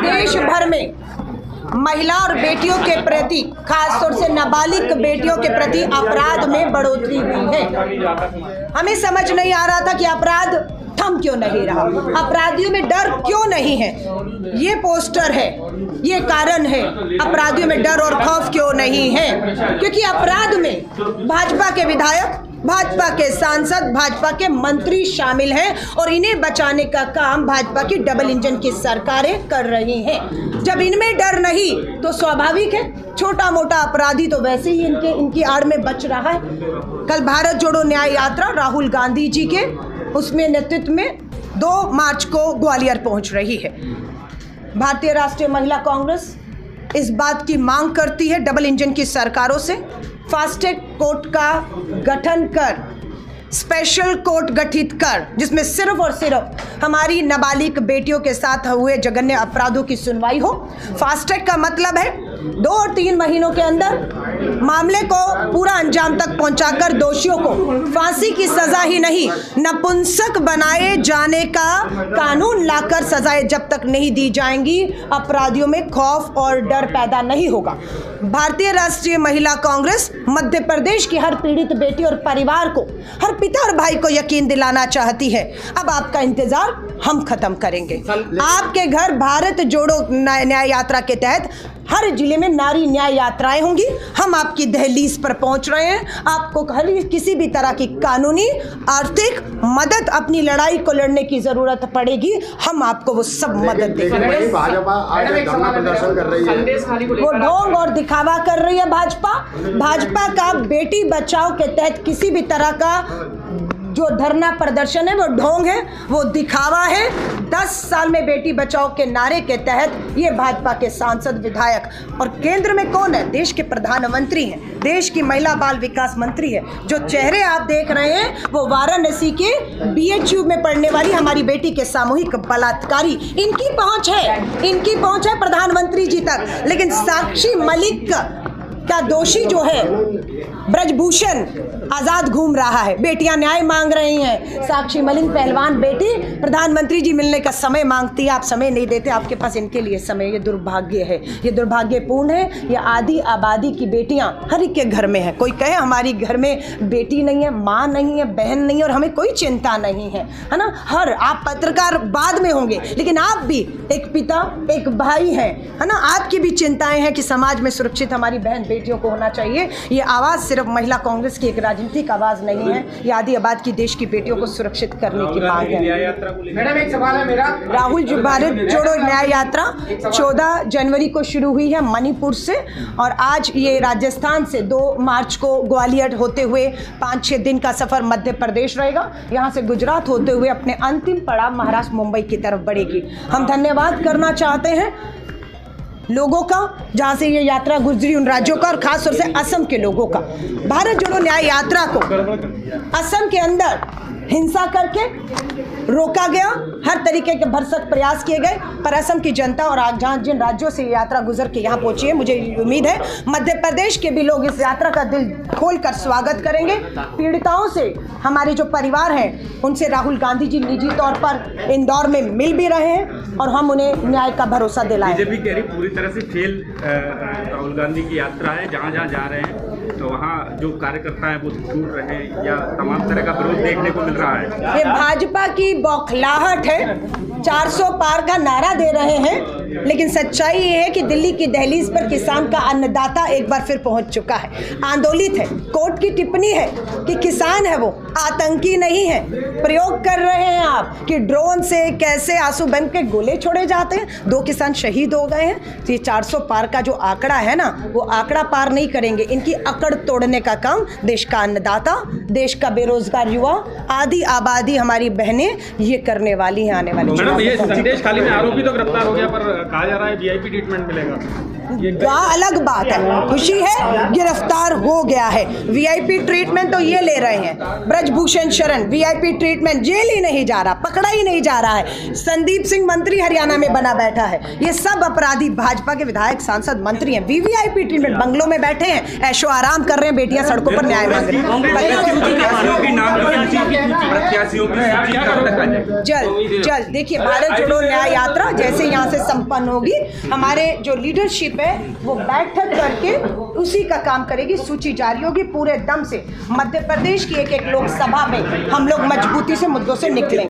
देश भर में महिला और बेटियों के प्रति, खासतौर से नाबालिग बेटियों के प्रति अपराध में बढ़ोतरी हुई है। हमें समझ नहीं आ रहा था कि अपराध थम क्यों नहीं रहा, अपराधियों में डर क्यों नहीं है। ये पोस्टर है, ये कारण है, अपराधियों में डर और खौफ क्यों नहीं है। क्योंकि अपराध में भाजपा के विधायक, भाजपा के सांसद, भाजपा के मंत्री शामिल हैं और इन्हें बचाने का काम भाजपा की डबल इंजन की सरकारें कर रही हैं। जब इनमें डर नहीं तो स्वाभाविक है छोटा मोटा अपराधी तो वैसे ही इनकी आड़ में बच रहा है। कल भारत जोड़ो न्याय यात्रा राहुल गांधी जी के उसमें नेतृत्व में 2 मार्च को ग्वालियर पहुंच रही है। भारतीय राष्ट्रीय महिला कांग्रेस इस बात की मांग करती है डबल इंजन की सरकारों से, फास्ट ट्रैक कोर्ट का गठन कर, स्पेशल कोर्ट गठित कर, जिसमें सिर्फ और सिर्फ हमारी नाबालिग बेटियों के साथ हुए जघन्य अपराधों की सुनवाई हो। फास्ट ट्रैक का मतलब है 2 और 3 महीनों के अंदर मामले को पूरा अंजाम तक पहुंचाकर दोषियों को फांसी की सजा ही नहीं, नपुंसक बनाए जाने का कानून लाकर सजाएं जब तक नहीं दी जाएंगी, अपराधियों में खौफ और डर पैदा नहीं होगा। भारतीय राष्ट्रीय महिला कांग्रेस मध्य प्रदेश की हर पीड़ित बेटी और परिवार को, हर पिता और भाई को यकीन दिलाना चाहती है। अब आपका इंतजार हम खत्म करेंगे। आपके घर भारत जोड़ो न्याय यात्रा के तहत हर जिले में नारी न्याय यात्राएं होंगी। हम आपकी दहलीज पर पहुंच रहे हैं। आपको किसी भी तरह की कानूनी, आर्थिक मदद, अपनी लड़ाई को लड़ने की जरूरत पड़ेगी, हम आपको वो सब मदद देंगे। भाजपा आज धरना प्रदर्शन कर रही है, वो ढोंग और दिखावा कर रही है। भाजपा का बेटी बचाओ के तहत किसी भी तरह का जो धरना प्रदर्शन है वो ढोंग है, वो दिखावा है। 10 साल में बेटी बचाओ के नारे के तहत ये भाजपा के सांसद, विधायक और केंद्र में कौन है? देश के प्रधानमंत्री हैं, देश की महिला बाल विकास मंत्री है। जो चेहरे आप देख रहे हैं वो वाराणसी के BHU में पढ़ने वाली हमारी बेटी के सामूहिक बलात्कारी, इनकी पहुंच है प्रधानमंत्री जी तक। लेकिन साक्षी मलिक का दोषी जो है ब्रजभूषण आजाद घूम रहा है, बेटियां न्याय मांग रही हैं। साक्षी मलिक पहलवान बेटी प्रधानमंत्री जी मिलने का समय मांगती है, आप समय नहीं देते, आपके पास इनके लिए समय। ये दुर्भाग्य है, ये दुर्भाग्यपूर्ण है। ये आधी आबादी की बेटियां हर एक के घर में है। कोई कहे हमारी घर में बेटी नहीं है, माँ नहीं है, बहन नहीं है और हमें कोई चिंता नहीं है, है ना। आप पत्रकार बाद में होंगे, लेकिन आप भी एक पिता, एक भाई हैं, है ना। आपकी भी चिंताएं हैं कि समाज में सुरक्षित हमारी बहन बेटियों को होना चाहिए। ये आवाज़ सिर्फ महिला कांग्रेस की एक राजनीतिक आवाज़ नहीं है, ये आधी आबाद की देश की बेटियों को सुरक्षित करने की मांग है। मैडम एक सवाल है मेरा, राहुल भारत जोड़ो न्याय यात्रा 14 जनवरी को शुरू हुई है मणिपुर से और आज ये राजस्थान से 2 मार्च को ग्वालियर होते हुए 5-6 दिन का सफर मध्य प्रदेश रहेगा। यहाँ से गुजरात होते हुए अपने अंतिम पड़ाव महाराष्ट्र मुंबई की तरफ बढ़ेगी। हम धन्यवाद करना चाहते हैं लोगों का जहाँ से ये यात्रा गुजरी, उन राज्यों का और खास तौर से असम के लोगों का। भारत जोड़ो न्याय यात्रा को असम के अंदर हिंसा करके रोका गया, हर तरीके के भरसक प्रयास किए गए, पर असम की जनता और जहाँ जिन राज्यों से ये यात्रा गुजर के यहाँ पहुंची है, मुझे उम्मीद है मध्य प्रदेश के भी लोग इस यात्रा का दिल खोलकर स्वागत करेंगे। पीड़िताओं से हमारे जो परिवार हैं उनसे राहुल गांधी जी निजी तौर पर इंदौर में मिल भी रहे हैं और हम उन्हें न्याय का भरोसा दिलाएं। बीजेपी कह रही पूरी तरह से फेल राहुल गांधी की यात्रा है, जहाँ जहाँ जा रहे हैं तो वहाँ जो कार्यकर्ता है वो छूट रहे हैं या तमाम तरह का विरोध देखने को मिल रहा है। ये भाजपा की बौखलाहट है, 400 पार का नारा दे रहे हैं, लेकिन सच्चाई ये है कि दिल्ली की दहलीज पर किसान का अन्नदाता एक बार फिर पहुंच चुका है, आंदोलित है। कोर्ट की टिप्पणी है कि किसान है वो, आतंकी नहीं है। प्रयोग कर रहे हैं आप कि ड्रोन से कैसे आंसू बन के गोले छोड़े जाते हैं। 2 किसान शहीद हो गए हैं। तो ये 400 पार का जो आंकड़ा है ना, वो आंकड़ा पार नहीं करेंगे। इनकी अकड़ तोड़ने का काम देश का अन्नदाता, देश का बेरोजगार युवा, आधी आबादी हमारी बहनें ये करने वाली हैं आने वाली। मैडम ये संदेश खाली में आरोपी तो गिरफ्तार हो गया, पर कहा जा रहा है VIP ट्रीटमेंट मिलेगा। अलग बात है, खुशी है गिरफ्तार हो गया है। वीआईपी ट्रीटमेंट तो ये ले रहे हैं, Brijbhushan Sharan VIP treatment, jail ही नहीं जा रहा, पकड़ा ही नहीं जा रहा है। संदीप सिंह मंत्री हरियाणा में बना बैठा है। ये सब अपराधी भाजपा के विधायक, सांसद, मंत्री हैं। वीवीआईपी ट्रीटमेंट, बंगलों में बैठे हैं, ऐशो आराम कर रहे हैं, बेटियां सड़कों पर न्याय मांग रही हैं। जल्द देखिए, भारत जोड़ो न्याय यात्रा जैसे यहाँ से संपन्न होगी, हमारे जो लीडरशिप है वो बैठक करके उसी का काम करेगी। सूची जारी होगी पूरे दम से। मध्य प्रदेश की एक लोकसभा में हम लोग मजबूती से मुद्दों से निकलेंगे।